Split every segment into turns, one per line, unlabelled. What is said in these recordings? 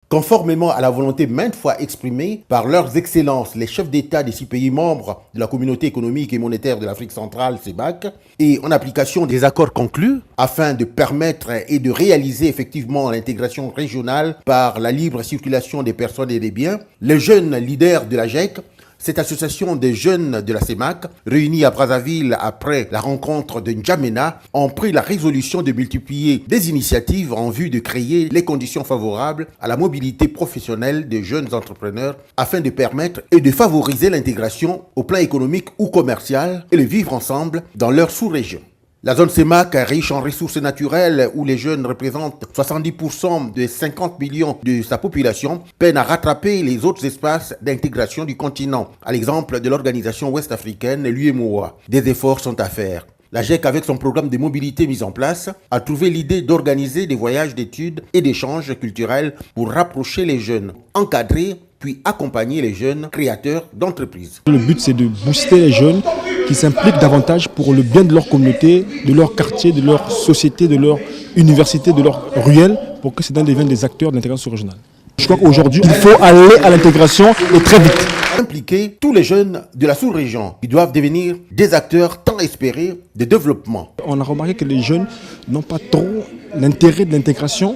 Conformément à la volonté maintes fois exprimée par leurs excellences, les chefs d'État des 6 pays membres de la Communauté économique et monétaire de l'Afrique centrale, CEMAC, et en application des accords conclus, afin de permettre et de réaliser effectivement l'intégration régionale par la libre circulation des personnes et des biens, les jeunes leaders de la GEC, cette association des jeunes de la CEMAC, réunie à Brazzaville après la rencontre de N'Djamena, ont pris la résolution de multiplier des initiatives en vue de créer les conditions favorables à la mobilité professionnelle des jeunes entrepreneurs afin de permettre et de favoriser l'intégration au plan économique ou commercial et le vivre ensemble dans leur sous-région. La zone CEMAC, riche en ressources naturelles où les jeunes représentent 70% des 50 millions de sa population, peine à rattraper les autres espaces d'intégration du continent, à l'exemple de l'organisation ouest-africaine, l'UEMOA. Des efforts sont à faire. La GEC, avec son programme de mobilité mis en place, a trouvé l'idée d'organiser des voyages d'études et d'échanges culturels pour rapprocher les jeunes, encadrer puis accompagner les jeunes créateurs d'entreprises.
Le but, c'est de booster les jeunes qui s'impliquent davantage pour le bien de leur communauté, de leur quartier, de leur société, de leur université, de leur ruelle, pour que ces jeunes deviennent des acteurs de l'intégration régionale. Je crois qu'aujourd'hui, il faut aller à l'intégration et très vite.
Impliquer tous les jeunes de la sous-région qui doivent devenir des acteurs tant espérés de développement.
On a remarqué que les jeunes n'ont pas trop l'intérêt de l'intégration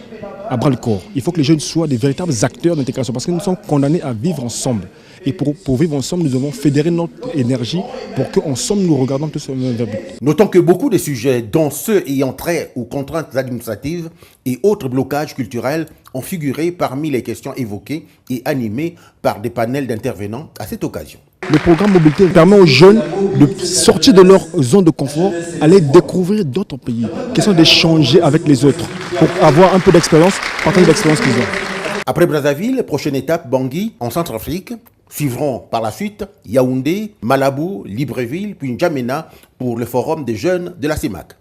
à bras le corps. Il faut que les jeunes soient des véritables acteurs d'intégration parce que nous sommes condamnés à vivre ensemble. Et pour vivre ensemble, nous devons fédérer notre énergie pour qu'ensemble nous regardons tous sur le même but.
Notons que beaucoup de sujets, dont ceux ayant trait aux contraintes administratives et autres blocages culturels, ont figuré parmi les questions évoquées et animées par des panels d'intervenants à cette occasion.
Le programme mobilité permet aux jeunes de sortir de leur zone de confort, aller découvrir d'autres pays, question d'échanger avec les autres pour avoir un peu d'expérience, partager l'expérience qu'ils ont.
Après Brazzaville, prochaine étape, Bangui, en Centrafrique. Suivront par la suite Yaoundé, Malabo, Libreville, puis N'Djamena pour le forum des jeunes de la CEMAC.